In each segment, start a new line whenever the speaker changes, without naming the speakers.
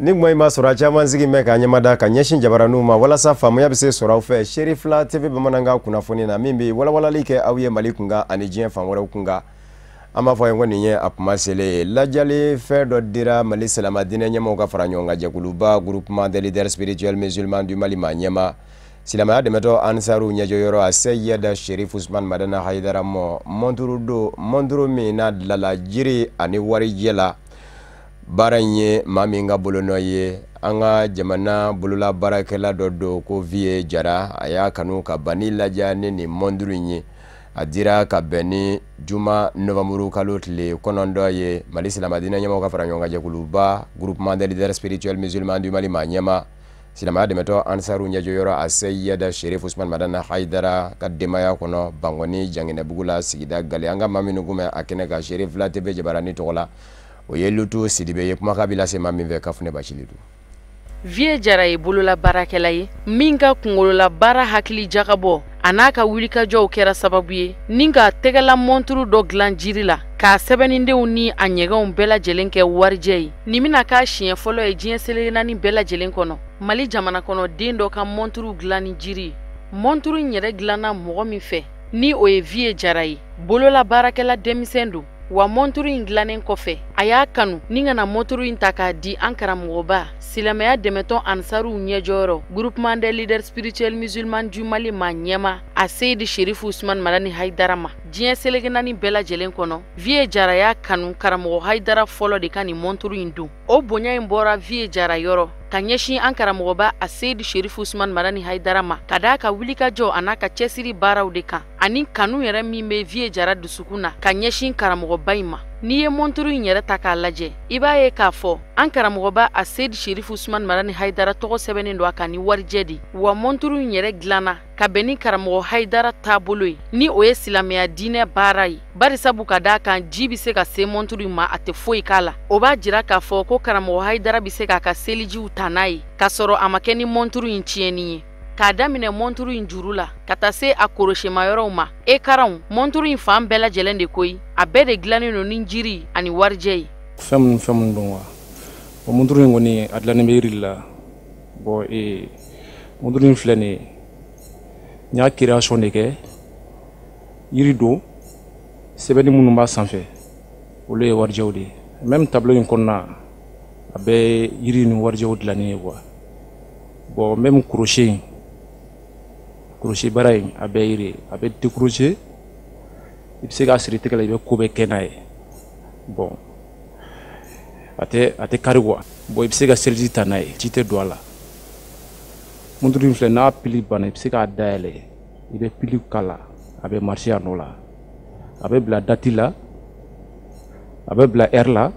Ni kuma ima sɔrɔ caman sigi mɛ ka ɲɛmada ka ɲɛsin jabaraniw ma walasa faamuya bɛ se sɔrɔ aw fɛ Seri 2 TV bamanankan kunnafoni na min bɛ walawalali kɛ aw ye Mali kunkan ani diɲɛ fan wɛrɛw kunkan. An b'a fɔ ye ko nin ye a kuma selen ye. Lajali fɛn dɔ dira Mali silamɛ diinɛ ɲɛmaaw ka fara ɲɔgɔn kan jɛkuluba Groupement des leaders spirituels musulmans du Mali ma ɲɛma. Silamɛya dɛmɛtɔ Ansaru ɲɛjɔyɔrɔ a Seyida Sherif Usman Madana Haidara mɔ monturu min n'a dilala jiri ani warijɛ la. Baara in ye maa min ka bolonɔ ye an ka jamana bolola baarakɛla dɔ don ko Vie Jara a y'a kanu ka bani lajɛ ni nin monturu in ye a dira ka bɛn ni juma novembre kalo tile 9 ye Mali silamɛ diinɛ ɲɛmaaw ka fara ɲɔgɔn kan jɛkuluba Groupement des leaders spirituels musulmans du Mali ma ɲɛma silamɛya dɛmɛtɔ Ansaru ɲɛjɔyɔrɔ a Seyida Sherif Usman Madana Haidara ka denbaya kɔnɔ Bangoni Janginɛbugu la sigida Gale an ka maa minnu kun bɛ a kɛnɛ kan Seri 2 TV jabarani tɔgɔ la o ye Lutu Sidibe ye kumakan bɛ lase maa min fɛ Kafune Bachili don.
Vie Jara ye bolola baarakɛla ye min ka kungolola baara hakili jagabɔ a n'a ka wulikajɔw kɛra sababu ye ni ka tɛgɛla monturu dɔ dilan jiri la k'a sɛbɛnnindenw ni a ɲɛgɛnw bɛɛ lajɛlen kɛ warijɛ ye nin bɛna k'a siɲɛ fɔlɔ ye diɲɛ seleke naani bɛɛ lajɛlen kɔnɔ Mali jamana kɔnɔ den dɔ ka monturu dilan ni jiri monturu in yɛrɛ dilanna mɔgɔ min fɛ ni o ye Vie Jara ye bolola baarakɛla denmisɛn don wa monturu in dilannen kɔfɛ a y'a kanu ni kana monturu in ta k'a di an karamɔgɔba silamɛya dɛmɛtɔ Ansaru ɲɛjɔyɔrɔ Groupement des leaders spirituels musulmans du Mali ma ɲɛma a Seydi Sherif Usman Madani Haidara ma diɲɛ seleke naani bɛɛ lajɛlen kɔnɔ Vie Jara y'a kanu karamɔgɔ Haidara fɔlɔ de ka nin monturu in dun o bonya in bɔra Vie Jara yɔrɔ ka ɲɛsin an karamɔgɔba a Seydi Sherif Usman Madani Haidara ma ka d'a ka wulikajɔ a n'a ka cɛsiri baaraw de kan ani kanu yɛrɛ min bɛ Vie Jara dusukun na ka ɲɛsin karamɔgɔba in ma n'i ye monturu in yɛrɛ ta k'a lajɛ i b'a ye k'a fɔ an karamɔgɔba a Seydi Sherif Usman Madani Haidara tɔgɔ sɛbɛnnen don a kan ni warijɛ de wa monturu in yɛrɛ dilanna ka bɛn ni karamɔgɔ Haidara taabolo ye ni o ye silamɛya diinɛ baara ye barisabu ka d'a kan ji bɛ se ka se monturu in ma a tɛ foyi k'a la o b'a jira k'a fɔ ko karamɔgɔ Haidara bɛ se k'a ka selijiw ta n'a ye k'a sɔrɔ a ma kɛ ni monturu in tiɲɛni ye k'a daminɛ monturu in juru la ka taa se a korosemayɔrɔw ma ekaranw monturu in fan bɛɛ lajɛlen de koyi a bɛɛ de dilannen don ni jiri ani warijɛ ye
fɛn minnu don wa o monturu in kɔni a dilannen bɛ yiri la monturu in filɛ nin ye n y'a création de kɛ yiri don sɛbɛnni minnu b'a sanfɛ olu ye warijɛw de ye même tableau in kɔnɔna a bɛɛ yiri ni warijɛw dilannen ye quoi même crochet baara in a bɛɛ yiri a bɛ décrocher i bɛ se k'a siri tɛgɛ la i bɛ ko bɛɛ kɛ n'a ye a tɛ kari quoi i bɛ se ka seliji ta n'a ye ji tɛ don a la monturu in filɛ n'a pili banna i bɛ se k'a dayɛlɛ i bɛ pili k'a la a bɛ marcher a nɔ la a bɛ bila date la a bɛ bila heure la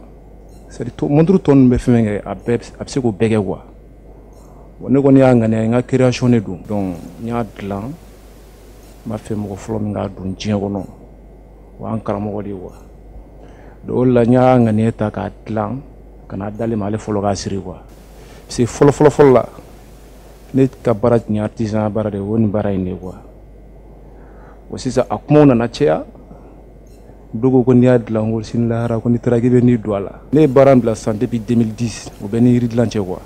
monturu tɔ ninnu bɛ fɛn kɛ a bɛ se k'o bɛɛ kɛ quoi ne kɔni y'a ŋaniya n ka création de don donc n y'a dilan n b'a fɛ mɔgɔ fɔlɔ min k'a don diɲɛ kɔnɔ o y'an karamɔgɔ de ye quoi donc o de la n y'a ŋaniya ta k'a dilan ka n'a d'ale ma ale fɔlɔ k'a siri quoi parce que fɔlɔ la ne ka baara tun ye artisanat baara de ye o nin baara in de quoi sisan a kumaw nana caya dɔw ko n'i y'a dilan ko sini lahara ko n'i taara k'i bɛ n'i don a la ne ye baara in bila san depuis 2010 o bɛ ni yiri dilan cɛ quoi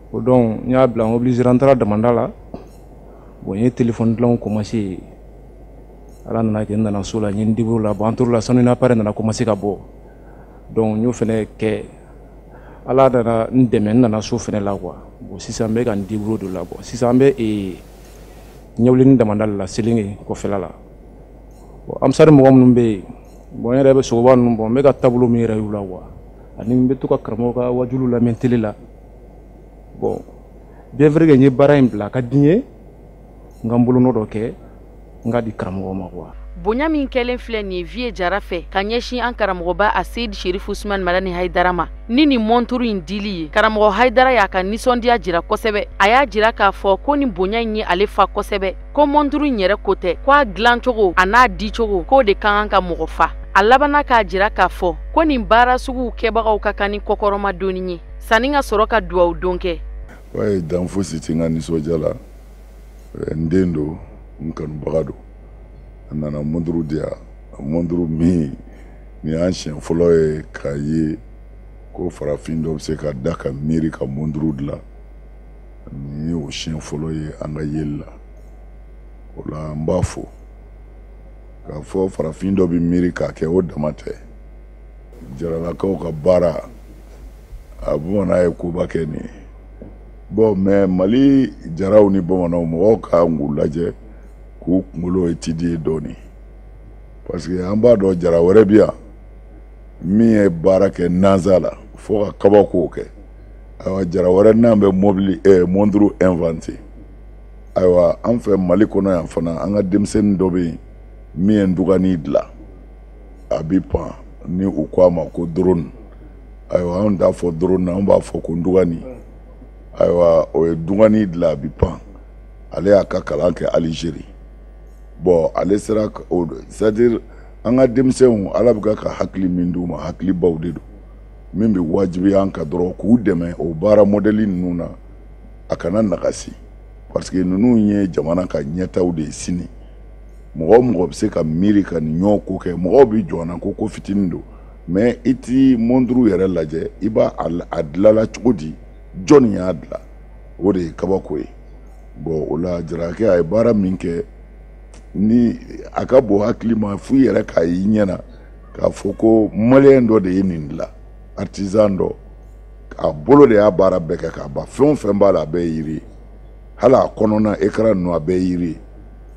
o donc n y'a bila n obligera n taara damanda la n ye téléphone dilanw commencé ala nana kɛ n nana so la n ye n débrouille la an tor'o la sani n appareil nana commencé ka bɔ donc n y'o fɛnɛ kɛ ala nana n dɛmɛ n nana so fɛnɛ la quoi sisan n bɛ ka n débrouille de la sisan an bɛ ɲɛwuleni damanda la Selenge kɔfɛla la Amsari mɔgɔ minnu bɛ yen n yɛrɛ bɛ sogoba ninnu n bɛ ka taabolo min yɛrɛ y'u la quoi ani n bɛ to ka karamɔgɔ ka wajulu lamɛn télé la bien vrai que n ye baara in bila a ka di n ye n ka n bolonɔ dɔ kɛ n k'a di karamɔgɔ ma quoi
bonya min kɛlen filɛ nin ye Vie Jara fɛ ka ɲɛsin an karamɔgɔba a Seydi Sherif Usman Madani Haidara ma ni nin monturu in dili ye karamɔgɔ Haidara y'a ka nisɔndiya jira kosɛbɛ a y'a jira k'a fɔ ko nin bonya in ye ale fa kosɛbɛ ko monturu in yɛrɛ ko tɛ ko a dilan cogo a n'a di cogo k'o de ka kan ka mɔgɔ fa a labanna k'a jira k'a fɔ ko nin baara suguw kɛbagaw ka kan ni kɔkɔrɔma donni ye sanni ka sɔrɔ ka duwawu don kɛ
ouais dan fosi ti n ka nisɔndiya la n den don n kanubaga don a nana monturu di yan monturu min nin y'an siɲɛ fɔlɔ ye k'a ye ko farafin dɔ bɛ se ka da ka miiri ka munduru dilan ni o siɲɛ fɔlɔ ye an ka yeli la o la n b'a fɔ k'a fɔ farafin dɔ bɛ miiri k'a kɛ o dama tɛ jaralakaw ka baara a bamanan ye koba kɛ nin ye bon mais Mali jaraw ni bamananw mɔgɔw ka k'u lajɛ k'u kunkolo étudier dɔɔni parce que an b'a dɔn jara wɛrɛ bi yan min ye baara kɛ nanza la fo ka kabako kɛ ayiwa jara wɛrɛ n'an bɛ mobili montre inventé ayiwa an fɛ Mali kɔnɔ yan fana an ka denmisɛnnin dɔ bɛ yen min ye dugani dilan a bi pan ni u ko a ma ko drone ayiwa an t'a fɔ drone na an b'a fɔ ko dugani ayiwa o ye dugani dilan a bi pan ale y'a ka kalan kɛ Algérie bon ale sera c'est-à-dire an ka denmisɛnw ala bɛ ka hakili min d'u ma hakilibaw de don min bɛ wajibiya an ka dɔrɔn k'u dɛmɛ o baara modèle ninnu na a kana nagasi parce que ninnu ye jamana ka ɲɛtaw de ye sini mɔgɔ mɔgɔ bɛ se ka miiri ka nin ɲɔgɔn ko kɛ mɔgɔw bɛ jɔn na ko fitinin don mais i ti monduru yɛrɛ lajɛ i b'a a dilanla cogo di jɔnni y'a dilan o de ye kabako ye bon o la jarakɛ a ye baara min kɛ ni a ka bon hakili ma f'u yɛrɛ k'a y'i ɲɛna k'a fɔ ko maliyɛn dɔ de ye nin dilan artisan dɔ a bolo de y'a baara bɛɛ kɛ k'a ban fɛn o fɛn b'a la a bɛɛ ye yiri ye hali a kɔnɔna écran ninnu a bɛɛ ye yiri ye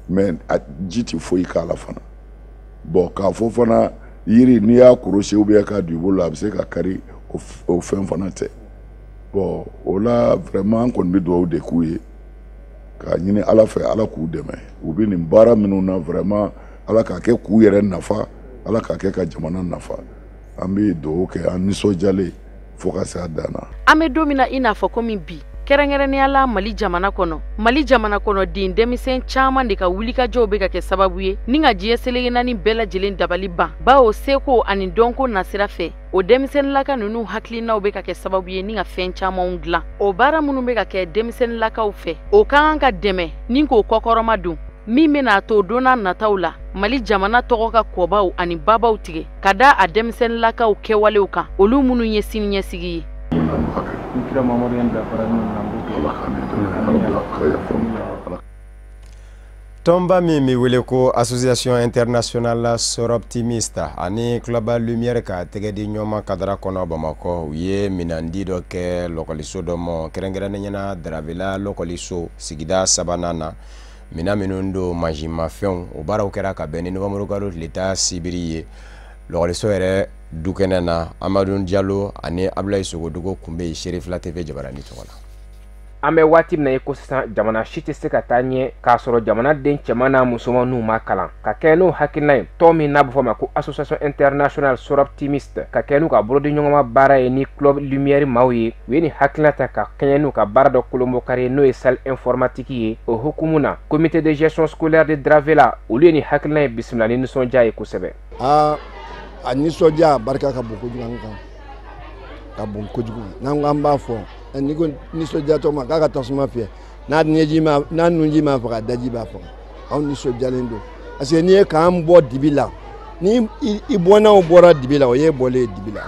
mais a ji tɛ foyi k'a la fana bon k'a fɔ fana yiri n'i y'a korosi ou bien k'a don i bolo la a bɛ se ka kari o fɛn fana tɛ bon o la vraiment an kɔni bɛ dugawu de k'u ye k'a ɲini ala fɛ ala k'u dɛmɛ u bɛ nin baara minnu na vraiment ala k'a kɛ k'u yɛrɛ nafa ala k'a kɛ ka jamana nafa an bɛ dugawu kɛ an nisɔndiyalen fo ka se a dan na.
An bɛ don min na i n'a fɔ komi bi kɛrɛnkɛrɛnnenya la Mali jamana kɔnɔ den denmisɛn caman de ka wulikajɔw bɛ ka kɛ sababu ye ni ka diɲɛ selege naani bɛɛ lajɛlen dabali ban bawo seko ani dɔnko nasira fɛ o denmisɛnnilaka ninnu hakilinaw bɛ ka kɛ sababu ye ni ka fɛn camanw dilan o baara minnu bɛ ka kɛ denmisɛnnilakaw fɛ o ka kan ka dɛmɛ ni k'o kɔkɔrɔma don min bɛna to don n'a nataw la Mali jamana tɔgɔ ka kɔbaw ani babaw tigɛ ka da a denmisɛnnilakaw kɛwalew kan olu minnu ye siniɲɛsigi ye.
Tomba min bɛ wele ko Association Internationale Soroptimiste ani Club Lumière ka tɛgɛ di ɲɔgɔn kadara kɔnɔ Bamakɔ u ye minandi dɔ kɛ lɔkɔliso dɔ ma kɛrɛnkɛrɛnnenya Daravela lɔkɔliso sigida 3nan na mina minnu don mansimafɛnw o baaraw kɛra ka bɛn ni Novembre kalo tile 10 sibiri ye lɔkɔliso yɛrɛ dukɛnɛ na Amadou Diallo ani Ablaye Sogodogo kun bɛ Sherifla TV Jabarani tɔgɔ la.
An bɛ waati min na ko sisan jamana si tɛ se ka taa ɲɛ k'a sɔrɔ jamana den cɛman n'a musoman n'u ma kalan ka kɛ n'o hakilina ye tɔn min n'a bɛ fɔ ma ko Association Internationale Soroptimiste ka kɛ n'u ka bolodiɲɔgɔnma baara ye ni Club Lumière maaw ye u ye nin hakilina ta ka kɛɲɛ n'u ka baara dɔ kolonbɔ kari n'o ye salle informatique ye o hukumu na comité de gestion scolaire de Dravela olu ye nin hakilina ye bisimila ni nisɔndiya ye kosɛbɛ.
A nisɔndiya barika ka bon kojugu an kan ka bon kojugu n'an k'an b'a fɔ ni ko nisɔndiyatɔ ma k'a ka tasuma fiyɛ n'a nunji ma faga daji b'a faga anw nisɔndiyalen don parce que n'i ye k'an bɔ dibi la ni i bɔnnaw bɔra dibi la o ye bɔlen dibi la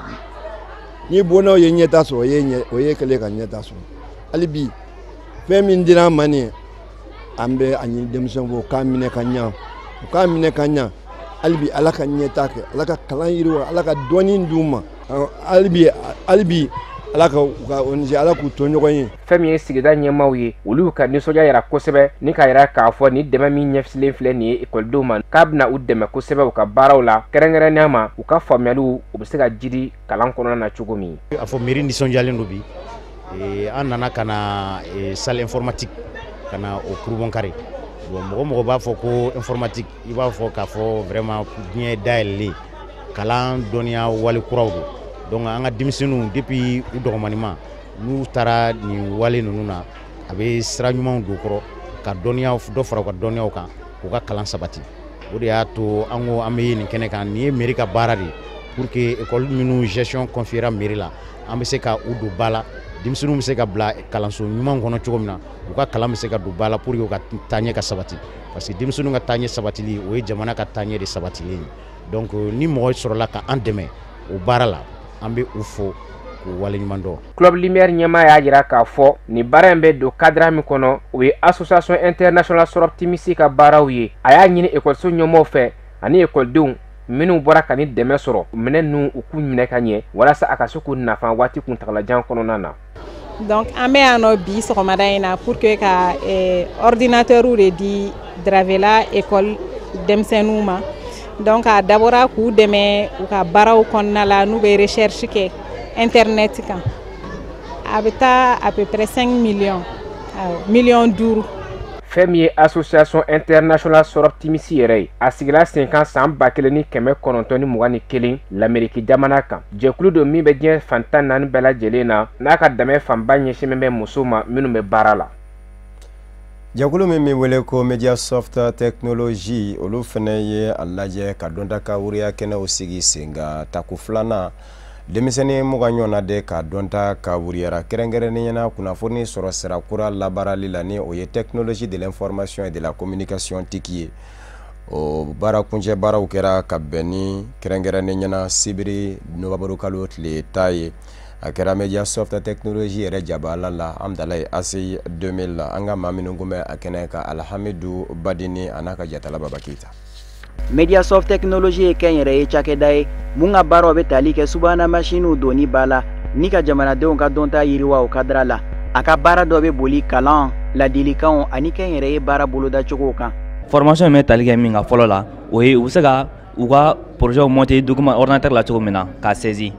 ni bɔnnaw ye ɲɛta sɔrɔ o ye kɛlen ka ɲɛta sɔrɔ hali bi fɛn min dira an ma nin an bɛ a ɲini denmisɛnw fɛ u k'a minɛ ka ɲa hali bi ala ka ɲɛta kɛ ala ka kalan yiriwa ala ka dɔnni d'u ma hali bi ala ka ONG ala k'u to ɲɔgɔn ye.
Fɛn min ye sigida ɲɛmaaw ye olu ka nisɔndiya yira kosɛbɛ ni k'a yira k'a fɔ ni dɛmɛ min ɲɛsilen filɛ nin ye ekɔlidenw ma k'a bɛna u dɛmɛ kosɛbɛ u ka baaraw la kɛrɛnkɛrɛnnenya ma u ka faamuyaliw u bɛ se ka jidi kalan kɔnɔna na cogo min.
A fɔ mairie nisɔndiyalen don bi an nana ka na salle informatique ka na o kurubɔn kari mɔgɔ b'a fɔ ko informatique i b'a fɔ k'a fɔ vraiment diɲɛ dayɛlɛlen kalan dɔnniya wale kuraw don. Donc an ka denmisɛnninw depuis u dɔgɔmanima n'u taara nin wale ninnu na a bɛ sira ɲumanw don kɔrɔ ka dɔnniya dɔ fara u ka dɔnniyaw kan k'u ka kalan sabati o de y'a to an ko an bɛ nin kɛnɛ kan nin ye mairie ka baara de pour que école minnu gestion confiera mairie la an bɛ se ka u don ba la denmisɛnninw bɛ se ka bila kalanso ɲuman kɔnɔ cogo min na u ka kalan bɛ se ka don ba la pour que u ka taaɲɛ ka sabati parce que denmisɛnninw ka taaɲɛ sabatili o ye jamana ka taaɲɛ de sabatilen donc ni mɔgɔ sɔrɔla ka an dɛmɛ o baara la an bɛ u fo k'u waleɲuman dɔn.
Club Lumière ɲɛmaa y'a jira k'a fɔ ni baara in bɛ don cadre min kɔnɔ o ye association internationale Sorop-Timisi ka baaraw ye. A y'a ɲini écoleso ɲɛmɔgɔw fɛ ani écoledenw minnu bɔra ka ni dɛmɛ sɔrɔ minɛn ninnu u k'u minɛ ka ɲɛ walasa a ka se k'u nafa waati kuntagalajan kɔnɔna na.
Donc an bɛ yan nɔ bi sɔgɔmada in na pour que ka ordinateur de di Dravela école denmisɛnninw ma. Donc a dabɔra k'u dɛmɛ u ka baaraw kɔnɔna la n'u bɛ recherche kɛ internet kan. A bɛ taa à peu près 5 millions, millions 5.
Fɛn min ye association internationale Sorop-Timisi yɛrɛ ye a sigila sen kan san 1921 l'Amérique jamana kan. Jɛkulu don min bɛ diɲɛ fan 14 bɛɛ lajɛlen na n'a ka dɛmɛ fanba ɲɛsinnen bɛ musow ma minnu bɛ baara la.
Jɛkulu min bɛ wele ko Mediasoft Technology olu fana ye a lajɛ ka dɔnta ka wuriya kɛnɛw sigi sen kan tako filanan denmisɛnnin mugan ɲɔgɔnna de ka dɔnta ka wuriyara kɛrɛnkɛrɛnnenya na kunnafoni sɔrɔ sira kura labaarali la ni o ye technologie de l'information et de la communication tiki ye. O baara kuncɛ baaraw kɛra ka bɛn ni kɛrɛnkɛrɛnnenya na sibiri nowanburu kalo tile ta ye. A kɛra Mediasoft Technology yɛrɛ jabala la Amdalaye Asi 2000 la an ka maa minnu kun bɛ a kɛnɛ ka Alhamidu Badini a n'a ka jatala Baba Keita.
Mediasoft Technology ye kɛn yɛrɛ ye cakɛda ye mun ka baaraw bɛ tali kɛ subahana machine doni b'a la ni ka jamanadenw ka dɔnta yiriwa o kadira la. A ka baara dɔ bɛ boli kalan ladilikanw ani kɛn yɛrɛ ye baara boloda cogo kan.
Formation bɛ tali kɛ min ka fɔlɔ la o ye u bɛ se ka u ka projet monter document ordinateur la cogo min na k'a saisir.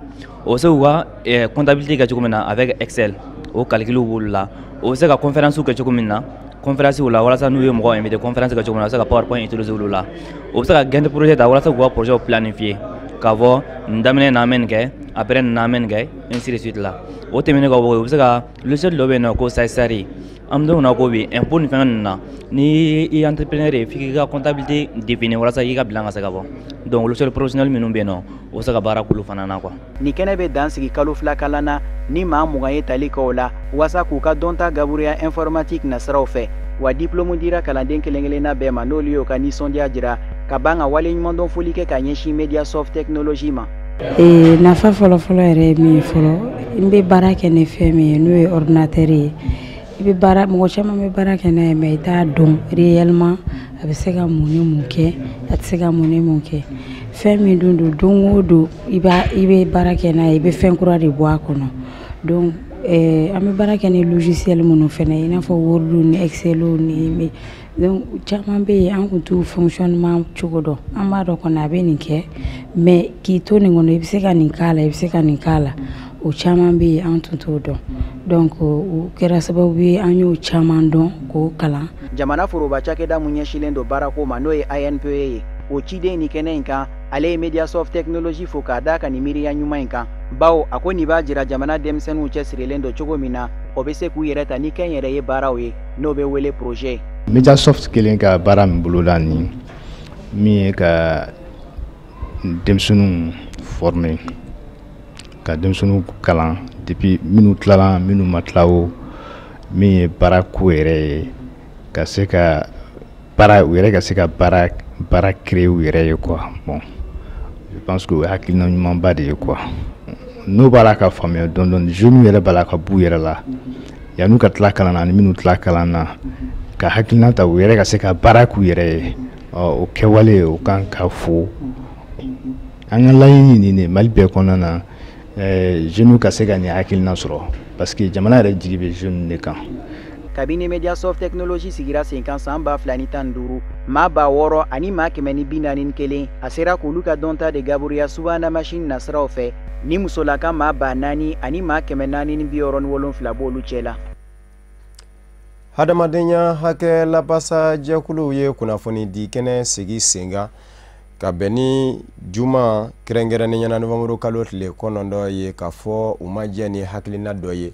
O bɛ se k'u ka comptabilité kɛ cogo min na avec Excel o calcul b'olu la. O bɛ se ka conférence kɛ cogo min na conférence la walasa n'u ye mɔgɔ invité conférence kɛ cogo min na u bɛ se ka PowerPoint utiliser olu la. O bɛ se ka gain de projet ta walasa k'u ka projet planifier k'a fɔ nin daminɛ na an bɛ nin kɛ après nin na an bɛ nin kɛ ainsi de suite la. O tɛmɛnen kɔ u bɛ se ka logiciel dɔ bɛ yen nɔ ko Saisari an bɛ don na ko bi impôt ni fɛn ninnu na ni i entrepreneur ye f'i k'i ka comptabilité définir walasa i ka bilan ka se ka bɔ. Donc logiciel professionnel minnu bɛ yen nɔ o bɛ se ka baara k'olu fana na quoi.
Ni kɛnɛ bɛ dan sigi kalo 2 kalan na ni maa 20 ye tali kɛ o la walasa k'u ka dɔnta gaburuya informatique nasiraw fɛ wa diplôme dira kalanden kelen-kelenna bɛɛ ma n'olu y'o ka nisɔndiya jira ka ban ka waleɲumandɔn foli kɛ ka ɲɛsin Mediasoft Technology ma.
Nafa fɔlɔ-fɔlɔ yɛrɛ ye min ye fɔlɔ n bɛ baara kɛ ni fɛn min ye n'o ye ordinateur ye i bɛ baara mɔgɔ caman bɛ baara kɛ n'a ye mais i t'a dɔn réellement a bɛ se ka mun ni mun kɛ a tɛ se ka mun ni mun kɛ fɛn min don don o don i bɛ baara kɛ n'a ye i bɛ fɛn kura de bɔ a kɔnɔ donc an bɛ baara kɛ ni logiciel minnu fana i n'a fɔ Word ni Excel ni donc caman bɛ yen an kun t'u fonctionnement cogo dɔn an b'a dɔn kɔni a bɛ nin kɛ mais k'i to nin kɔnɔ i bɛ se ka nin k'a la i bɛ se ka nin k'a la o caman bɛ yen an tun t'o dɔn donc o kɛra sababu ye an y'o caman dɔn k'o kalan.
Jamana foroba cakɛda mun ɲɛsilen don baarako ma n'o ye ANPE ye o ciden ni kɛnɛ in kan ale ye Mediasoft Technology fo k'a da ka nin miiriya ɲuman in kan bawo a ko nin b'a jira jamana denmisɛnninw cɛsirilen don cogo min na o bɛ se k'u yɛrɛ ta ni kɛn yɛrɛ ye baaraw ye n'o bɛ wele projet.
Mediasoft kelen ka baara min boloda ni min ye ka denmisɛnninw former ka denmisɛnninw kalan depuis minnu tilala minnu ma tila o min ye baara ko yɛrɛ ye ka se ka baara u yɛrɛ ka se ka baara créer u yɛrɛ ye quoi. Bon je pense que o ye hakilina ɲumanba de ye quoi. N'o b'a la ka faamuya dɔɔni jeunes yɛrɛ b'a la ka b'u yɛrɛ la yan'u ka tila kalan na ani minnu tila kalan na ka hakilina ta u yɛrɛ ka se ka baara k'u yɛrɛ ye o kɛwale o kan ka fo an ka laɲini nin de Mali bɛɛ kɔnɔna na jeunes ka se ka nin hakilina sɔrɔ parce que jamana yɛrɛ jigi bɛ jeunes de kan.
Kabini Mediasoft Technology sigira sen kan san 2015 maa 600 ani maa 141 a sera k'olu ka dɔnta de gaburuya subahana machine nasiraw fɛ ni musolaka maa 400 ani maa 467 b'olu cɛ la.
Hadamadenya hakɛ labasa jɛkuluw ye kunnafoni di kɛnɛ sigi sen kan ka bɛn ni juma kɛrɛnkɛrɛnnenya na nowanburu kalo tile 9 ye k'a fɔ u ma jɛ ni hakilina dɔ ye.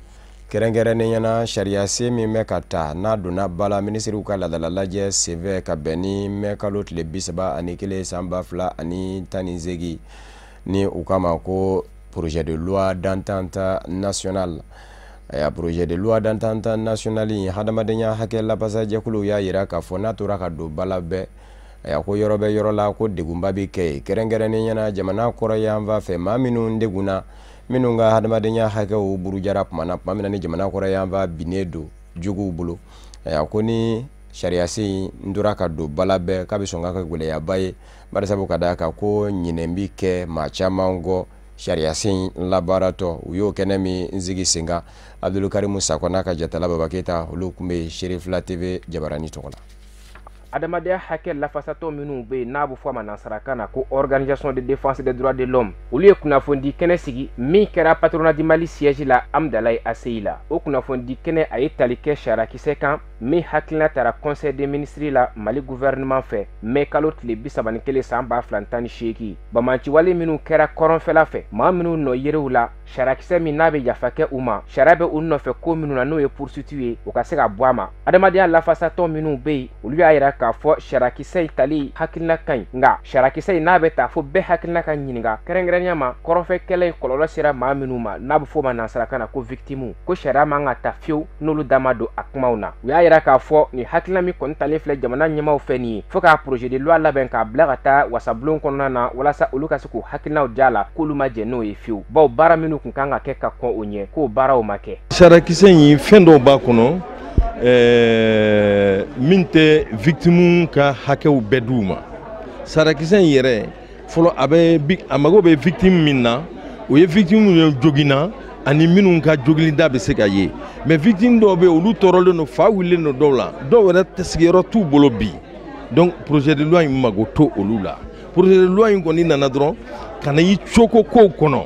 Kɛrɛnkɛrɛnnenya na sariya sen min bɛ ka ta n'a donna ba la minisiriw ka laadala lajɛ senfɛ ka bɛn ni mɛ kalo tile 31 san 2018 ni u k'a ma ko projet de loi d'entente nationale. Projet de loi d'entente nationale in hadamadenya hakɛ labasa jɛkuluw y'a yira k'a fɔ n'a tora ka don ba la bɛɛ ko yɔrɔ bɛ yɔrɔ la ko degunba bɛ kɛ yen kɛrɛnkɛrɛnnenya na jamana kɔrɔ yan fan fɛ maa minnu degunna minnu ka hadamadenya hakɛw burujara tuma min na ni jamana kɔrɔ y'an ba binnen don juguw bolo a ko ni sariya sen n tora ka don bala bɛɛ k'a bɛ sɔn ka kɛ gɛlɛyaba ye bari sabu ka d'a kan ko ɲinɛn bi kɛ maa caman kɔ sariya sen labaaratɔ u y'o kɛnɛ min n sigi sen kan Abdulkarimu Sakɔ n'a ka jatala Baba Keyita olu tun bɛ Sherifla TV Jabarani tɔgɔ la.
Adamadenya hakɛ lafasatɔ minnu bɛ yen n'a bɛ fɔ a ma nansarakan na ko organisation de défense des droits de l'homme olu ye kunnafoni kɛnɛ sigi min kɛra patronat du Mali siège la Amdalaye ACI la o kunnafoni kɛnɛ a ye tali kɛ sarakisɛ kan min hakilina taara conseil des ministres la Mali gouvernement fɛ mai kalo tile 31 san 2018 bamanciwale minnu kɛra kɔrɔnfɛla fɛ maa minnu nɔ yerew la sarakisɛ min n'a bɛ yafa kɛ u ma sariya bɛ u nɔfɛ ko minnu na n'o ye poursuite ye u ka se ka bɔ a ma adamadenya lafasatɔ minnu bɛ yen olu y'a yira k'a fɔ sarakisɛ in tali hakilina ka ɲi nka sarakisɛ in n'a bɛ taa fo bɛɛ hakilina ka ɲininka kɛrɛnkɛrɛnya ma kɔrɔnfɛkɛlɛ in kɔlɔlɔ sera maa minnu ma n'a bɛ fɔ o ma nansarakan na ko victime ko sariya man ka ta fiyewu n'olu da ma don a kumaw na u y'a yira k'a fɔ nin hakilina min kɔni talen filɛ jamana ɲɛmaaw fɛ nin ye fo k'a projet de loi labɛn k'a bila ka taa wasabulon kɔnɔna na walasa olu ka se k'u hakilinaw ja la k'olu ma jɛ n'o ye fiyewu bawo baara minnu kun kan ka kɛ ka kɔn o ɲɛ k'o baaraw ma kɛ.
sarakisɛ in fɛn dɔw b'a kɔnɔ min tɛ victime ka hakɛw bɛɛ d'u ma sarakisɛ in yɛrɛ fɔlɔ a mago bɛ victime min na o ye victime ye joginna ani minnu ka jogilida bɛ se ka ye mais victime dɔw bɛ olu tɔɔrɔlen don fa wililen don dɔw la dɔw yɛrɛ sigiyɔrɔ t'u bolo bi donc projet de loi in mago to olu la projet de loi in kɔni nana dɔrɔn ka na i coko kow kɔnɔ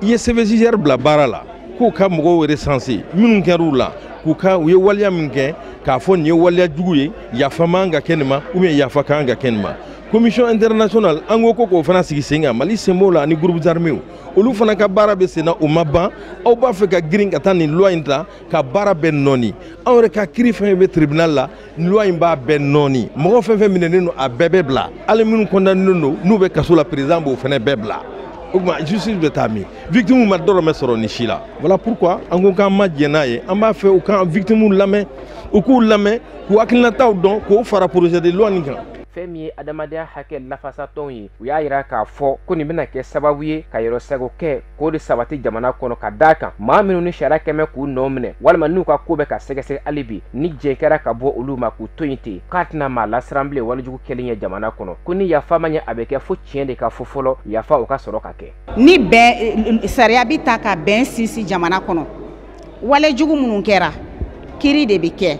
i ye CVJR bila baara la k'u ka mɔgɔw recenser minnu kɛr'u la u ye waliya min kɛ k'a fɔ nin ye waliya jugu ye yafa man ka kɛ nin ma ou bien yafa kan ka kɛ nin ma commission internationale an ko k'o fana sigi sen kan Mali sen b'o la ani groupes armés olu fana ka baara bɛ sen na o ma ban aw b'a fɛ ka girin ka taa nin loi in ta ka baara bɛɛ nɔɔni anw yɛrɛ ka kiiri fɛn bɛ tribunal la nin loi in b'a bɛɛ nɔɔni mɔgɔ fɛn fɛn minɛnen don a bɛɛ bɛ bila hali minnu condamnés don n'u bɛ kaso la président b'o fana bɛɛ bila o tuma justice bɛ taa min victime ma dɔrɔmɛ sɔrɔ nin si la voilà pourquoi an ko k'an ma jɛn n'a ye an b'a fɛ u ka victime lamɛn u k'u lamɛn k'u hakilinataw dɔn k'o fara projet de loi nin kan.
fɛn min ye adamadenya hakɛ lafasatɔnw ye u y'a yira k'a fɔ ko nin bɛna kɛ sababu ye ka yɔrɔsago kɛ k'o de sabati jamana kɔnɔ ka d'a kan maa minnu ni sariya kɛmɛ k'u nɔ minɛ walima n'u ka ko bɛ ka sɛgɛsɛgɛ hali bi ni jɛn kɛra ka bɔ olu ma k'u to yen ten k'a tɛna maa lasiran bilen walijugu kɛlen ye jamana kɔnɔ ko ni yafa ma ɲɛ a bɛ kɛ fo tiɲɛ de ka fɔ fɔlɔ yafa o ka sɔrɔ ka kɛ.
ni bɛn sariya bi ta ka bɛn sinsin jamana kɔnɔ walejugu minnu kɛra kiiri de bɛ kɛ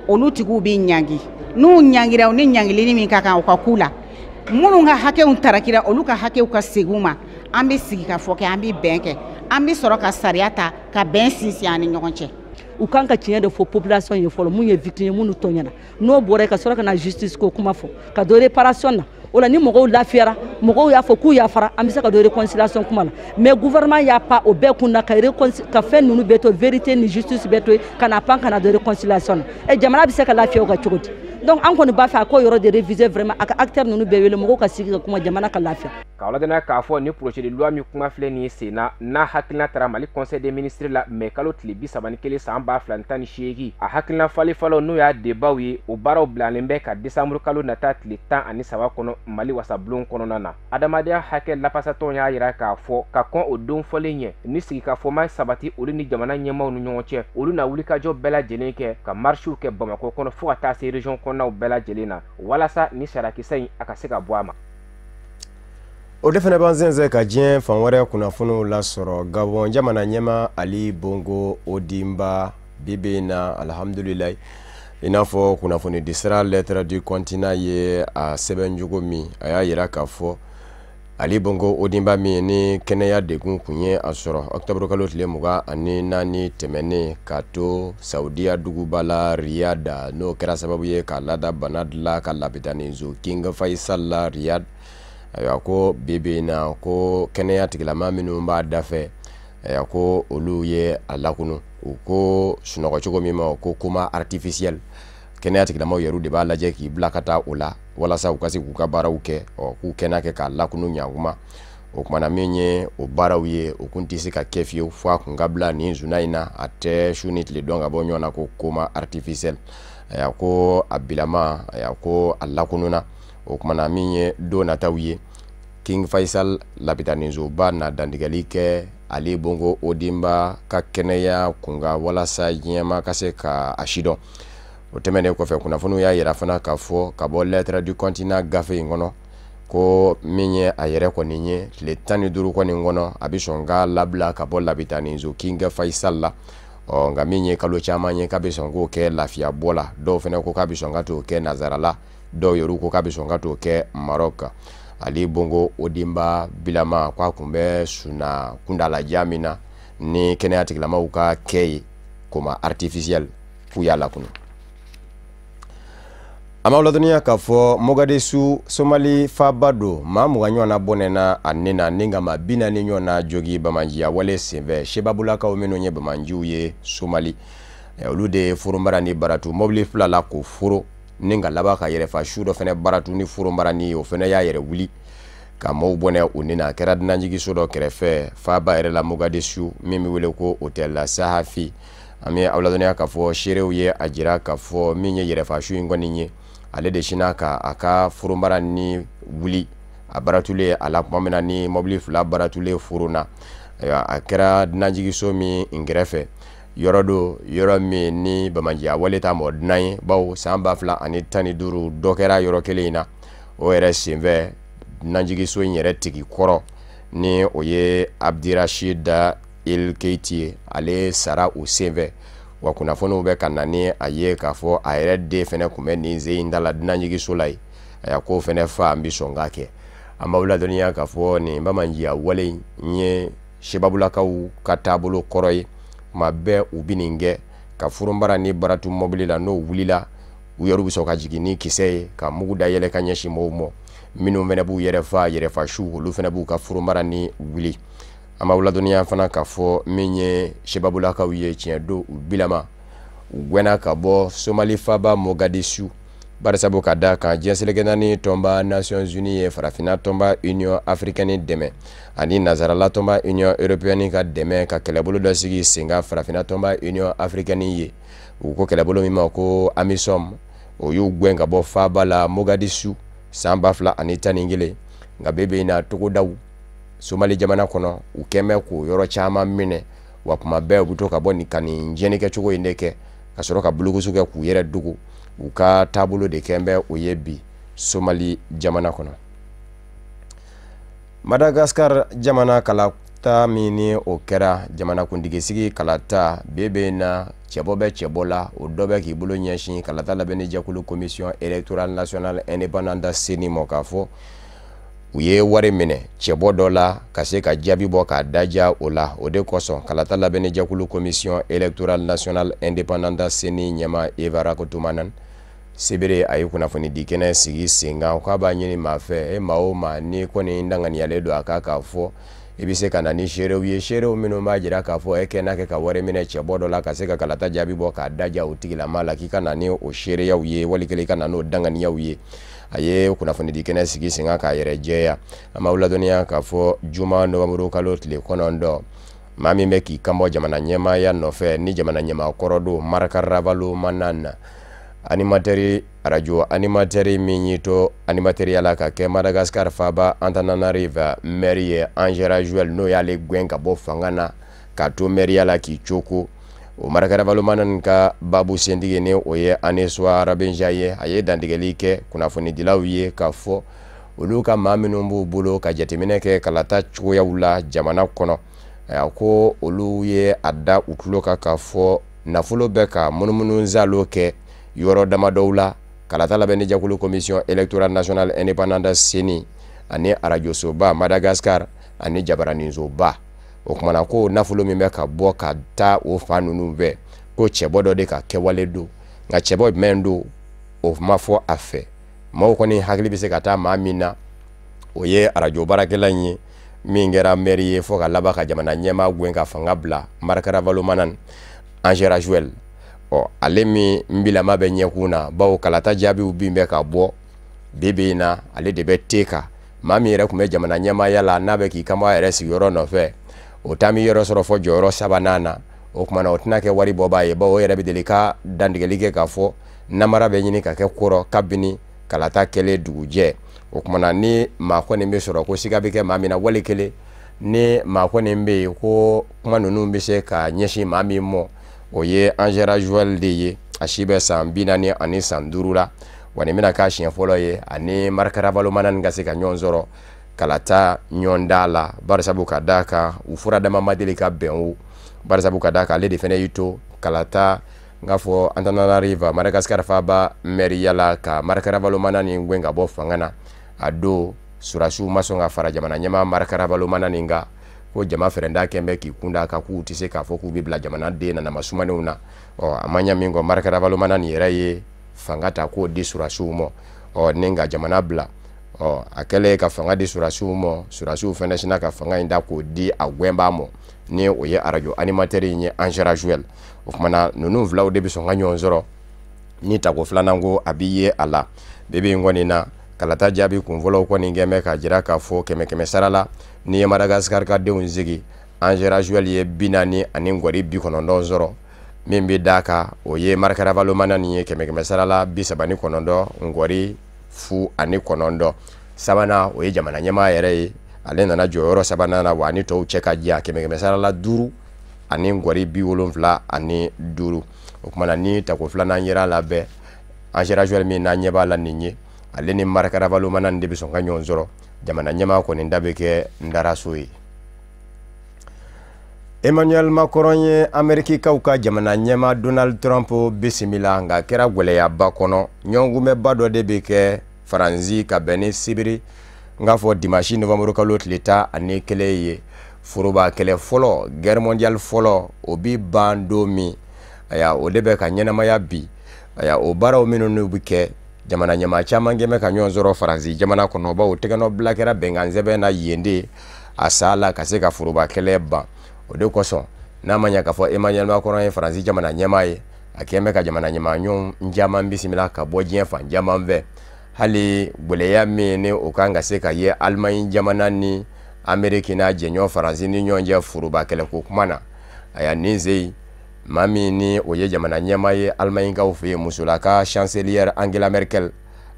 olu tigiw bɛ ɲangi n'u ɲangira ni ɲangilini min ka kan u ka k'u la minnu ka hakɛw tarakira olu ka hakɛw ka segin ma an bɛ sigi ka fɔ kɛ an bɛ bɛn kɛ an bɛ sɔrɔ ka sariya ta ka bɛn sinsin an ni ɲɔgɔn cɛ.
u kan ka tiɲɛ de fɔ population ye fɔlɔ mun ye victime minnu tɔɲɛna n'o bɔra ka sɔrɔ ka na justice ko kuma fɔ ka do réparation na o la ni mɔgɔw lafiyara mɔgɔw y'a fɔ k'u yafara an bɛ se ka do réconciliation kuma la mais gouvernement y'a pa o bɛɛ kun na ka fɛn ninnu bɛɛ to vérité ni justice bɛɛ to ka na pan ka na do réconciliation na jamana bɛ se ka lafiya o ka cogo di donc an kɔni b'a fɛ a k'o yɔrɔ de réviser vraiment a ka acteur ninnu bɛɛ wele mɔgɔw ka sigi ka kuma jamana ka lafiya.
k'a ladɔnniya k'a fɔ ni projet de loi min kuma filɛ nin ye sen na n'a hakilina taara Mali conseil des ministres la mai kalo tile 31 san 2018 a hakilina falifalaw n'o y'a débatw ye o baaraw bilalen bɛ ka décembre kalo nata tile 13 kɔnɔ Mali wasabulon kɔnɔna na adamadenya hakɛ lafasatɔw y'a yira k'a fɔ ka kɔn o don fɔlen ɲɛ ni sigikafɔma sabati olu ni jamana ɲɛmaaw ni ɲɔgɔn cɛ olu na wulikajɔ bɛɛ lajɛlen kɛ ka marchiw kɛ Bamakɔ kɔnɔ fo ka taa se région kɔnɔnaw bɛɛ lajɛlen na walasa ni sarakisɛ in a ka se ka bɔ a ma.
o de fana b'an sɛnsɛn ka diɲɛ fan wɛrɛ kunnafoniw lasɔrɔ Gabon jamana ɲɛma Ali Bongo Ondimba bibi na alhamdulillah i n'a fɔ kunnafoni di sira lettre du continent ye a sɛbɛn cogo min a y'a yira k'a fɔ Ali Bongo Ondimba min ni kɛnɛya degun kun ye a sɔrɔ octobre kalo tile 24 tɛmɛnen ka to Saudiya duguba la Riyad n'o kɛra sababu ye ka lada bana dilan ka lapitani zo King Faisal la Riyad a ko bibi na ko kɛnɛya tigilama minnu b'a dafɛ a ko olu ye a lakunu u ko sunɔgɔ cogo min ma ko coma artificiel kɛnɛya tigilamaw yɛrɛ de b'a lajɛ k'i bila ka taa o la walasa u ka se k'u ka baaraw kɛ k'u kɛnɛ kɛ k'a lakunu ɲakuma o kumana min ye o baaraw ye o kun tɛ se ka kɛ fiyewu fo a kun ka bila nin zuna in na a tɛ su ni tile dɔn ka bɔ ɲɔgɔn na ko coma artificiel a ko a bilama a ko a lakununa o kumana min ye don nataw ye King Faisal labitanizo ba na dandigali kɛ Ali Bongo Odimba ka kɛnɛya kunga walasa diɲɛma ka se ka asidɔn. O tɛmɛnen kɔfɛ kunnafoniw y'a yira fana k'a fɔ ka bɔ lettre du continent gafe in kɔnɔ ko min ye a yɛrɛ kɔni ye tile 15 kɔni kɔnɔ a bɛ sɔn ka labila ka bɔ labitanizo King Faisal la. Nga min ye kalo caman ye k'a bɛ sɔn k'o kɛ lafiya bɔ la, dɔw fana ko k'a bɛ sɔn ka t'o kɛ nazara la, dɔw yɛrɛ ko k'a bɛ sɔn ka t'o kɛ Maroc. Ali Bongo Odimba bilama kwa kunbɛ suna kundala jamina ni kɛnɛya tigilamaw ka kɛ koma artificiel fuyala kunu. Amauladoniya k'a fɔ Mogadishu Somali faba do maa mugan ɲɔgɔnna bɔnɛna a nena ni ka maa 40 ɲɔgɔnna jogi Bamanjiya wale senfɛ sebabulakaw minnu ye Bamanjiw ye Somali. Olu de furumara ni baratu mobili fila la ko furu ni ka laban ka yɛrɛfa su dɔ fɛnɛ baratu ni furumara ni o fɛnɛ y'a yɛrɛ wuli ka maaw bɔnɛ o nena kɛra dunanjigiso dɔ kɛrɛfɛ faba yɛrɛ la Mogadishu min bɛ wele ko Hôtel la Sahafi. An bɛ aw ladɔnniya k'a fɔ seerew ye a jira k'a fɔ min ye yɛrɛfa su in kɔni ye ale de sina ka a ka furumara ni wuli a baratule a la tuma min na ni mobili fila baratule furuna a kɛra dunanjigiso min kɛrɛfɛ yɔrɔ do yɔrɔ min ni Bamanjiya wale ta mɔ dunan ye bawo san 2015 dɔ kɛra yɔrɔ kelen in na o yɛrɛ senfɛ dunanjigiso in yɛrɛ tigi kɔrɔ ni o ye Abdirashida Il Keiti ale sara o senfɛ wa kunnafoniw bɛ ka na ni a ye k'a fɔ a yɛrɛ den fɛnɛ kun bɛ nin sen in da la dunanjigiso la ye a y'a ko fɛnɛ fa an bɛ sɔn k'a kɛ an b'aw ladɔnniya k'a fɔ nin Bamanjiya wale in ye sebabulakaw ka taabolo kɔrɔ ye ma bɛɛ u bɛ nin kɛ ka furumara ni baratu mobili la n'o wulila u yɛrɛ bɛ sɔn ka jigin ni kisɛ ye ka mugu da yɛlɛ ka ɲɛsin mɔgɔw ma minnu fɛnɛ b'u yɛrɛfa su olu fɛnɛ b'u ka furumara ni wuli. An b'aw ladɔnniya fana k'a fɔ min ye sebabulakaw ye tiɲɛ do u bilama u gɛnna ka bɔ Somali faba Mogadishu barisabu ka da kan diɲɛseleke naani tɔnba Nations Unies ye farafinna tɔnba Union Africaine dɛmɛ ani nazarala tɔnba Union Européenne ka dɛmɛ ka kɛlɛbolo dɔ sigi sen kan farafinna tɔnba Union Africaine ye u ko kɛlɛbolo min ma ko AMISOM o y'u gɛn ka bɔ faba la Mogadishu san 2011 nka bebe na togodaw Somali jamana kɔnɔ u kɛmɛ ko yɔrɔ caman minɛ wa kuma bɛɛ u bɛ to ka bɔ nin ka nin jɛnnikɛ cogo in de kɛ ka sɔrɔ ka bulukusu kɛ k'u yɛrɛ dogo u ka taabolo de kɛn bɛ o ye bi Somali jamana kɔnɔ. Madagascar jamana kalata min ni o kɛra jamana kuntigisigi kalata bebe na cɛbɔ bɛ cɛbɔ la o dɔ bɛ k'i bolo ɲɛsin kalata labɛnni jɛkulu commission électorale nationale indépendante CENI mɔ k'a fɔ u ye wari minɛ cɛbɔ dɔ la ka se ka jaabi bɔ k'a daja o la o de kosɔn kalata labɛnni jɛkulu commission électorale nationale indépendante CENI ɲɛma Eva Rakotomanan sebere a ye kunnafoni di kɛnɛ sigi sen kan k'a b'a ɲini maa fɛ maa o maa ni kɔni danganiyalen don a kan k'a fɔ i bɛ se ka na ni seerew ye seerew minnu b'a jira k'a fɔ kɛ n'a kɛ ka wari minɛ cɛbɔ dɔ la ka se ka kalata jaabi bɔ k'a daja o tigilama la k'i ka na ni o seereyaw ye wali kelen i ka na n'o danganiyaw ye a ye kunnafoni di kɛnɛ sigi sen kan k'a yɛrɛ jɛya an b'aw ladɔnniya k'a fɔ juma nɔgɔmuru kalo tile 9 maa min bɛ k'i kanbɔ jamana ɲɛmaaya nɔfɛ ni jamana ɲɛmaakɔrɔ don Maraka Ravalo Manana animateri radio animateri min y'i to animateri yala ka kɛ Madagascar faba Antananarive maire ye Angela Joel n'o y'ale gɛn ka bɔ fanga na ka to maire yala k'i coko o Maraka Ravalo Manana ka babu sentigi ni o ye Aneswa Rabenja ye a ye dantigɛli kɛ kunnafoni dilaw ye k'a fɔ olu ka maa minnu b'u bolo ka jateminɛ kɛ kalata cogoyaw la jamana kɔnɔ a ko olu ye a da u tulo kan k'a fɔ nafolo bɛ ka munumunu zalo kɛ yɔrɔ dama dɔw la kalata labɛnni jɛkulu commission électorale nationale indépendante CENI ani arajosoba Madagascar ani jabaranizoba o kumana ko nafolo min bɛ ka bɔ ka taa o fa ninnu fɛ ko cɛbɔ dɔ de ka kɛwale don nka cɛbɔ jumɛn don o ma fɔ a fɛ maaw kɔni hakili bɛ se ka taa maa min na o ye arajo baarakɛla in ye min kɛra maire ye fɔ ka laban ka jamana ɲɛmaa gɛn ka fanga bila Maraka Ravalo Manana Angela Joel ale min bilama bɛ ɲɛkun na bawo kalata jaabiw bin bɛ ka bɔ bebe na ale de bɛ te ka maa min yɛrɛ kun bɛ jamana ɲɛmaaya la n'a bɛ k'i kanbɔ a yɛrɛ sigiyɔrɔ nɔfɛ o taa mi yɔrɔ sɔrɔ fɔ jɔyɔrɔ 3nan na o kumana o tɛna kɛ wari bɔbaa ye bawo o yɛrɛ bɛ deli ka dantigɛli kɛ k'a fɔ namara bɛ ɲini ka kɛ kɔrɔ kabini kalata kɛlen dugujɛ o kumana ni maa kɔni bɛ sɔrɔ ko siga bɛ kɛ maa min na wali kelen ni maa kɔni bɛ yen ko kuma ninnu bɛ se ka ɲɛsin maa min mɔ o ye Angela Joel de ye a si bɛ san 40 ani san 5 la wa nin bɛna k'a siɲɛ fɔlɔ ye ani Marc Ravalomanana ka se ka ɲɔgɔn sɔrɔ kala taa ɲɔgɔn da la barisabu ka d'a kan u fura dama ma deli ka bɛn o barisabu ka d'a kan ale de fana y'i to kala taa n k'a fɔ Antananarivo Madagascar faaba mɛriya la ka Marc Ravalomanana ni gɛn ka bɔ fanga na a don surasiw ma sɔn ka fara jamana ɲɛmaa Marc Ravalomanana nin kan ko jama fɛrɛnda kɛn bɛ k'i kunda kan k'u tɛ se k'a fɔ k'u bɛ bila jamanaden nanama sumanenw na a ma ɲɛ min kɔ Marc Ravalomanana nin yɛrɛ ye fanga ta k'o di surasiw ma ni ka jamana bila a kɛlen ka fanga di surasiw ma surasiw fɛnɛ sina ka fanga in da k'o di a gwɛnbaa ma ni o ye radio animateur in ye Angela Joel o kumana ninnu filaw de bɛ sɔn ka ɲɔgɔn sɔrɔ ni tako filanan ko a b'i ye a la bebe in kɔni na kalata jaabi kunfɔlɔw kɔni kɛmɛ ka jira k'a fɔ 100 sara la ni ye Madagascar ka denw sigi Angela Joel ye 40 ani ngɔri 90 sɔrɔ min bɛ d'a kan o ye Marc Ravalomanana nin ye 100 sara la 39 ngɔri 9 sabanan o ye jamana ɲɛmaa yɛrɛ ye ale nana jɔyɔrɔ sabanan na wa ani tɔw cɛ ka diya 100 sara la 5 ani ngɔri 75 o kumana ni tako filanan yera la bɛɛ Angela Joel min n'a ɲɛ b'a la nin ye ale ni Marc Ravalomanana de bɛ sɔn ka ɲɔgɔn sɔrɔ jamana ɲɛmaa kɔni da bɛ kɛ ndaraso ye. Emmanuel Macron ye Amerikikaw ka jamana ɲɛmaa Donald Trump bisimila nka kɛra gwɛlɛyaba kɔnɔ ɲɔgɔnkunbɛba dɔ de bɛ kɛ Faransi ka bɛn ni sibiri n k'a fɔ dimanche novembre kalo tile 11 ye foroba kɛlɛ fɔlɔ guerre mondiale fɔlɔ o bi ban don min o de bɛ ka ɲɛnamaya bi o baaraw minnu n'u bɛ kɛ jamana ɲɛmaa caman kɛmɛ ka ɲɔgɔn sɔrɔ Faransi jamana kɔnɔ bawo tɛgɛnɔ bila kɛra bɛnkan sɛbɛn na yen de a sa la ka se ka foroba kɛlɛ ban o de kosɔn n'a ma ɲɛ k'a fɔ Emmanuel Macron ye Faransi jamana ɲɛmaa ye a kɛmɛ ka jamana ɲɛmaa ɲɔgɔn caman bisimila ka bɔ diɲɛ fan caman fɛ hali gwɛlɛya min ni o kan ka se ka ye Allemagne jamana ni Amérique n'a jɛɲɔgɔn Faransi ni ɲɔgɔn cɛ foroba kɛlɛ ko kuma na a y'a nin se maa min ni o ye jamana ɲɛmaa ye Allemagne kaw fɛ yen musolaka chancelière Angela Merkel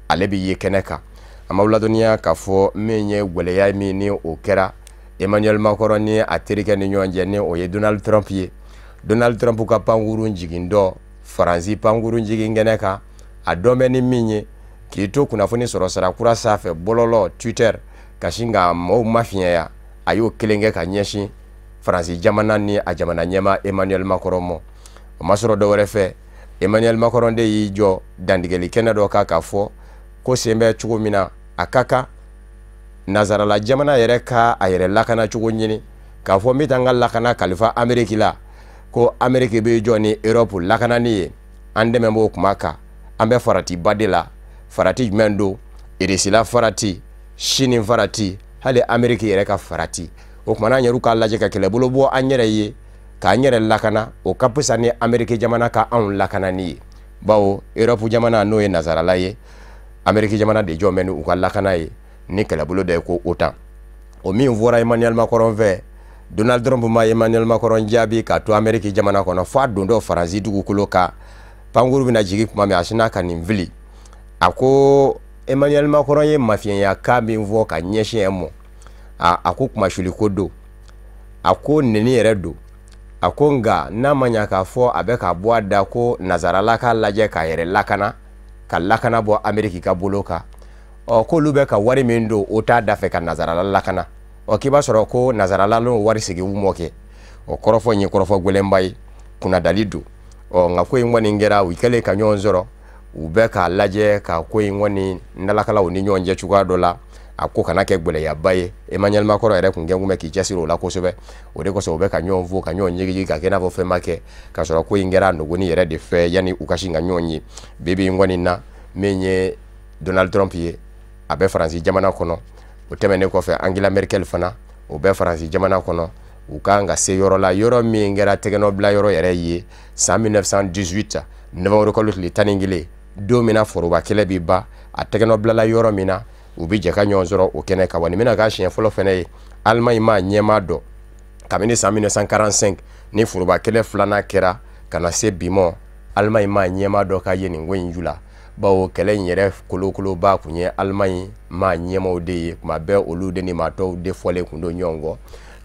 ale bɛ ye kɛnɛ kan a ma ladɔnniya k'a fɔ min ye gwɛlɛya min ni o kɛra Emmanuel Macron ni a terikɛ ni ɲɔgɔn cɛ ni o ye Donald Trump ye Donald Trump ka pankurun jigin dɔ Faransi pankurun jigin kɛnɛ kan a dɔn bɛ ni min ye k'i to kunnafoni sɔrɔ sara kura sanfɛ bɔlɔlɔ Twitter ka sin ka mɔgɔw mafiɲɛya a y'o kelen kɛ ka ɲɛsin Faransi jamana ni a jamana ɲɛmaa Emmanuel Macron ma o ma sɔrɔ dɔwɛrɛ fɛ Emmanuel Macron de y'i jɔ dantigɛli kɛnɛ dɔ kan k'a fɔ ko sen bɛ cogo min na a ka kan nazarala jamana yɛrɛ ka a yɛrɛ lakana cogo ɲini k'a fɔ n bɛ taa n ka lakana kalifa Amérique la ko Amérique bɛ jɔ ni Europe lakanani ye an dɛmɛ b'o kuma kan an bɛ faratiba de la farati jumɛn don Irisila farati Chine farati hali Amérique yɛrɛ ka farati o kumana an yɛrɛ k'a lajɛ ka kɛlɛbolo bɔ an yɛrɛ ye k'an yɛrɛ lakana o ka fisa ni Amérique jamana ka anw lakanani ye bawo Europe jamana n'o ye nazarala ye Amérique jamana de jɔ mɛ ni u ka lakana ye ni kɛlɛbolo dɔ ye ko OTAN o min fɔra Emmanuel Macron fɛ Donald Trump ma Emmanuel Macron jaabi k'a to Amérique jamana kɔnɔ f'a don dɔ Faransi dugukolo kan pankuru bɛna jigin kuma min a sina ka nin fili a ko Emmanuel Macron ye mafiɲɛya kan min fɔ ka ɲɛsin ɛ mɔ a ko kumasuli ko don a ko neni yɛrɛ don a ko nka n'a ma ɲɛ k'a fɔ a bɛ ka bɔ a da ko nazarala ka lajɛ k'a yɛrɛ lakana ka lakana bɔ Amérique ka bolo kan k'olu bɛ ka wari min don o t'a da fɛ ka nazarala lakana k'i b'a sɔrɔ ko nazarala n'o wari sigi u mɔ kɛ kɔrɔfɔ in ye kɔrɔfɔ gɛlɛnba ye kunnadali don nka ko in kɔni kɛra u kɛlen ka ɲɔgɔn sɔrɔ u bɛ k'a lajɛ ka ko in kɔni nalakalaw ni ɲɔgɔn cɛ cogoya dɔ la a ko kana kɛ gwɛlɛyaba ye Emmanuel Macron yɛrɛ kun kɛn kun bɛ k'i cɛsiri o la kosɛbɛ o de kosɔn u bɛ ka ɲɔgɔn fo ka ɲɔgɔn ɲigiji ka kɛ i n'a fɔ fɛn ma kɛ ka sɔrɔ ko in kɛra nogoni yɛrɛ de fɛ yanni u ka sin ka ɲɔgɔn ye bibi in kɔni na min ye Donald Trump ye a bɛ Faransi jamana kɔnɔ o tɛmɛnen kɔfɛ Angela Merkel fana o bɛ Faransi jamana kɔnɔ u kan ka se yɔrɔ la yɔrɔ min kɛra tɛgɛnɔ bila yɔrɔ yɛrɛ ye san 1918 novembre kalo tile 11 don min na foroba kɛlɛ bi ban a tɛgɛnɔ bilala yɔrɔ min na u bi jɛ ka ɲɔgɔn sɔrɔ o kɛnɛ kan wa nin bɛna k'a siɲɛ fɔlɔ fɛnɛ ye Allemagne ma ɲɛmaa dɔ kabini san 1945 ni foroba kɛlɛ filanan kɛra ka na se bi ma Allemagne ma ɲɛmaa dɔ ka ye nin ko in ju la bawo kɛlɛ in yɛrɛ kolokoloba kun ye Allemagne ma ɲɛmaw de ye kuma bɛɛ olu de ni matɔw de fɔlen kun don ɲɔgɔn kɔ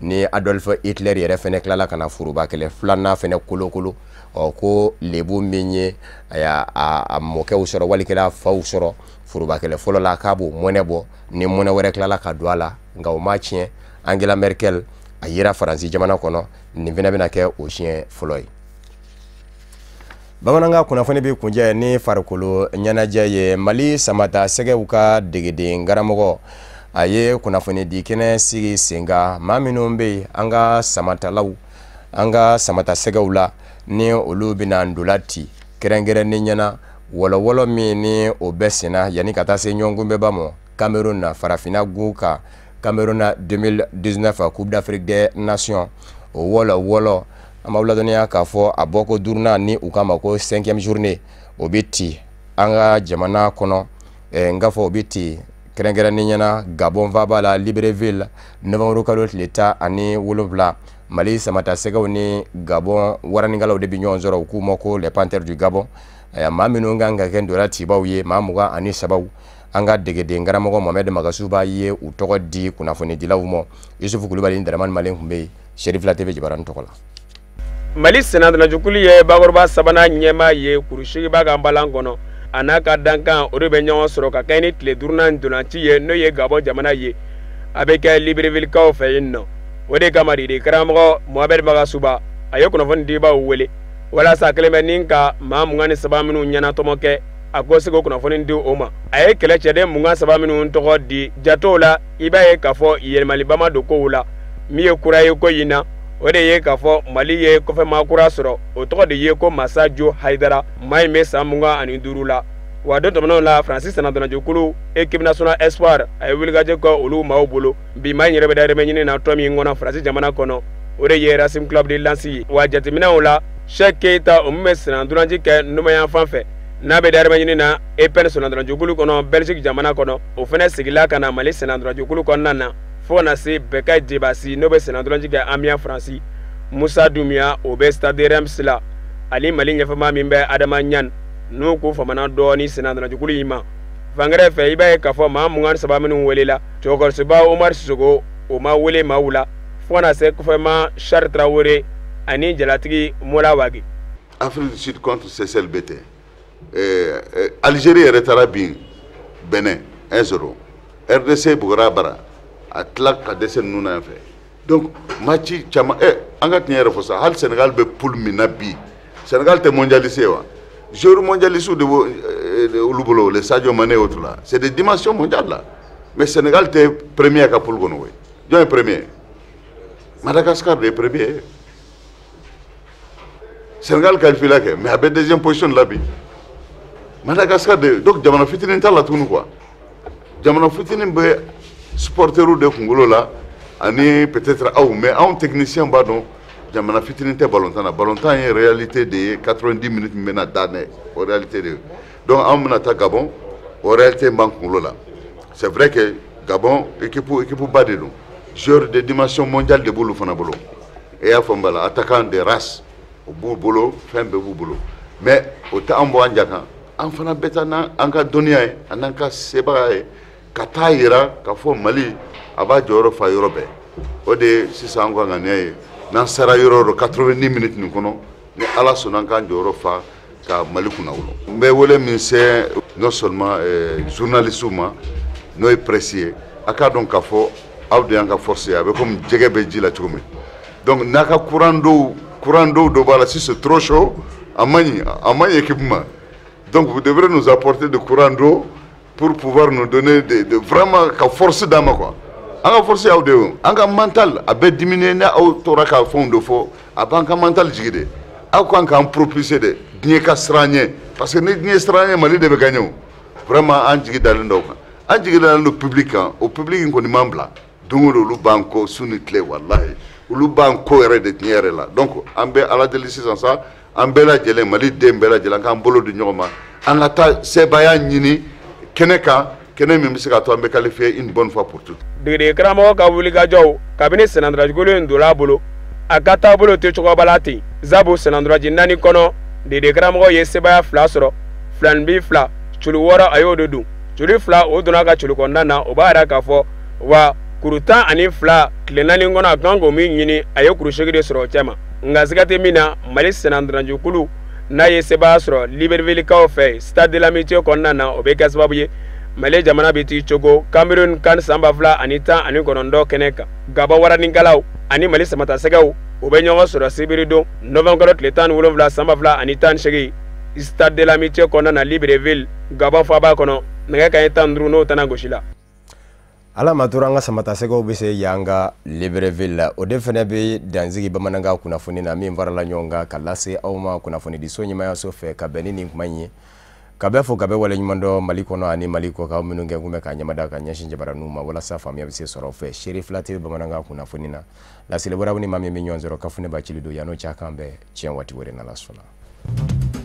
ni Adolf Hitler yɛrɛ fɛnɛ tilala kana furuba kɛlɛ filanan fɛnɛ kolokolo ko lebu min ye a mɔkɛw sɔrɔ walikɛla faw sɔrɔ furuba kɛlɛ fɔlɔ la k'a b'o mɔnɛ bɔ ni mɔnɛ wɛrɛ tilala ka don a la nka o ma tiɲɛ Angela Merkel a yera Faransi jamana kɔnɔ nin fɛnɛ bɛna kɛ o siɲɛ fɔlɔ ye. Bamanankan kunnafoni bɛ kunjɛ ni farikolo ɲɛnajɛ ye Mali samata sɛgɛw ka degeden karamɔgɔ a ye kunnafoni di kɛnɛ sigi sen kan maa minnu bɛ yen an ka samatalaw an ka samata sɛgɛw la ni olu bɛna ndolati kɛrɛnkɛrɛnnen ɲɛna wɔlɔwɔlɔ min ni o bɛ senna yanni ka taa se ɲɔgɔnkunbɛba ma Cameroun na farafinna gun kan Cameroun na 2019 Coupe d'Afrique des Nations o wɔlɔwɔlɔ an b'aw ladɔnniya k'a fɔ a bɔko duurunan ni u k'a ma ko 5e journée o bɛ ten an ka jamana kɔnɔ n k'a fɔ o bɛ ten kɛrɛnkɛrɛnnen ɲɛna Gabon b'a la Libreville novembre kalo tile 17 Mali samata sɛgɛw ni Gabon waranikalaw de bɛ ɲɔgɔn sɔrɔ u k'u ma ko les Panthères du Gabon maa minnu kan ka kɛ ndolatibaw ye maa 23 an ka degeden karamɔgɔ Mohamed Magasuba ye u tɔgɔ di kunnafonidilaw ma Yusufu Kulubali ni Daramani Malen tun bɛ yen Sherifla TV Jabara tɔgɔ la.
Mali senadolajukulu ye bakɔrɔba sabanan ɲɛmaa ye Kurushiba ka balan kɔnɔ a n'a ka dankan o de bɛ ɲɔgɔn sɔrɔ ka kɛ ni tile duurunan ntolanci ye n'o ye Gabon jamana ye a bɛ kɛ Libreville-kaw fɛ yen nɔ o de kama de karamɔgɔ Mohamed Magasuba a ye kunnafoni dibaw wele walasa kelen bɛ nin ka maa 23 minnu ɲɛnatɔmɔ kɛ a ko se ko kunnafoni di o ma a ye kɛlɛcɛden 23 minnu tɔgɔ di jatɔw la i b'a ye k'a fɔ yɛlɛmalibama ma don kow la min ye kura ye ko in na o de ye k'a fɔ Mali ye kɔfɛmaa kura sɔrɔ o tɔgɔ de ye ko Massa Jo Haidara maa in bɛ san 25 la wa don tɛmɛnenw la Faransi senadolajukulu équipe nationale espoir a ye wulikajɛ kɛ olu maaw bolo bi maa in yɛrɛ bɛ dahirimɛ ɲini na tɔ min kɔnɔ Faransi jamana kɔnɔ o de ye Racing Club de Lens ye wa jateminɛw la Cheikh Keita o min bɛ senadolaji kɛ numanyan fan fɛ n'a bɛ dahirimɛ ɲini na EPN senadolajukulu kɔnɔ Belgique jamana kɔnɔ o fana sigila ka na Mali senadolajukulu kɔnɔna na fo na se Bekayi Debasi n'o bɛ senadolaji kɛ Amiens Faransi Moussa Doumbia o bɛ Stade Reims la ani Mali ɲɛfɛmaa min bɛ Adama Ɲani n'u ko famana dɔɔni senadolajukulu in ma fangɛrɛ fɛ i b'a ye k'a fɔ maa 23 minnu welela cɛkɔrɔsiba Omar Sissoko o ma wele maaw la fo na se kɔfɛmaa Charles Traoré ani jalatigi Mola Wagi.
Afrique du Sud contre CCLBT. Algérie yɛrɛ taara bin Benin 1-0 RDC bugɔra bara a tila ka dɛsɛ ninnu na yan fɛ donc match caman an ka tiɲɛ yɛrɛ fɔ sa hali Sénégal bɛ poule min na bi Sénégal tɛ mondialisé wa joueurs mondialistes de olu bolo les Sadio Mané et autres là c'est des dimensions mondiales là mais Sénégal tɛ premier ka poule kɔnɔ koyi jɔn ye premier Madagascar de ye premier Sénégal qualifié la kɛ mais a bɛ deuxième position la bi Madagascar de donc jamana fitinin t'a la tuguni quoi jamana fitinin bɛ supporteru de kunkolo la ani peut-être aw mais anw technicien b'a dɔn jamana fitinin tɛ ballon tan na ballon tan ye réalité de ye 90 minutes min bɛna da ne o réalité de donc anw bɛna taa Gabon o réalité b'an kunkolo la c'est vrai que Gabon équipe ba de don joueur de dimension mondiale de b'olu fana bolo e y'a fɔ n bala attaquant de race o b'u bolo fɛn bɛɛ b'u bolo mais o tɛ an bɔ an ja kan an fana bɛ taa n'an ka dɔnniya ye a n'an ka sebaga ye ka taa yira k'a fɔ Mali a b'a jɔyɔrɔ fa yɔrɔ bɛɛ o de ye sisan an ka ŋaniya ye n'an sera yɔrɔ o yɔrɔ 90 minutes nin kɔnɔ ni Ala sɔnna an k'an jɔyɔrɔ fa ka Mali kunna wolo n bɛ wele min se non seulement journalistes ma n'o ye presse ye a k'a dɔn k'a fɔ aw de y'an ka force ye a bɛ comme jɛgɛ bɛ ji la cogo min donc n'a ka courant d'eau dɔ b'a la si c'est trop chaud a man ɲi équipe ma donc vous devrez nous apporter de courant d'eau pour pouvoir nous donner de vraiment ka force d'âme quoi an ka force y'aw de ye an ka mental a bɛ diminuer ni aw tora ka fɛnw de fɔ a b'an ka mental jigi de aw kan k'an propulser de diɲɛ ka siran ɲɛ parce que ni diɲɛ siran ɲɛ Mali de bɛ gagner o vraiment an jigi dalen dɔw kan an jigi dalen don public kan o public in kɔni m'an bila don o don olu b'an kɔ su ni tile walahi olu b'an kɔ yɛrɛ de tiɲɛ yɛrɛ la donc an bɛ Ala deli sisan sa an bɛɛ lajɛlen Mali den bɛɛ lajɛlen k'an bolo di ɲɔgɔn ma an ka taa sebaya ɲini kɛnɛ kan kɛnɛ min bɛ se ka to an bɛ qualifier une bonne fois pour toutes.
Degede karamɔgɔ ka wulikajɔw kabini senadolajukulu in donn'a bolo a ka taabolo tɛ cogoba la ten Zabu senadolaji 4 kɔnɔ degede karamɔgɔ ye sebaya 2 sɔrɔ Filanbi 2 culu wɔɔrɔ a y'o de dun culu fila o donna ka culu kɔnɔna na o b'a yira k'a fɔ wa kuru 12 tile 4 kɔnɔ a kan k'o min ɲini a ye kuru 8 de sɔrɔ o cɛ ma nka siga tɛ min na Mali sennadolanjikulu n'a ye sebaa sɔrɔ Libreville-kaw fɛ Stade de l'Amitié kɔnɔna na o bɛ kɛ sababu ye Mali jamana bɛ t'i cogo Cameroun CAN san 2019 kɛnɛ kan Gabon waraninkalaw ani Mali samatasɛgɛw o bɛ ɲɔgɔn sɔrɔ sibiri don Novembre tile 17 san 2018 Stade de l'Amitié kɔnɔna na Libreville Gabon faaba kɔnɔ nɛgɛ kanɲɛ 15 n'o tɛna gosi la.
Ala ma tora an ka samatasɛgɛw bɛ se yan ka Libreville la o de fana bɛ danzigi bamanankan kunnafoni na min farala ɲɔgɔn kan ka lase aw ma kunnafoni di so ɲɛmaayaso fɛ ka bɛn ni nin kuma in ye ka bɛɛ fo ka bɛɛ waleɲuman dɔn Mali kɔnɔ ani Mali kɔ kan minnu kɛ kun bɛ ka ɲɛmada ka ɲɛsin jabaraniw ma walasa faamuya bɛ se sɔrɔ fɛ Seri Fila TV bamanankan kunnafoni na laseli bɔra ni maa min bɛ ɲɔgɔn sɔrɔ Kafunɛ Bacili don yan'o cɛ kan bɛɛ tiɲɛ waati wɛrɛ n'Ala sɔnna.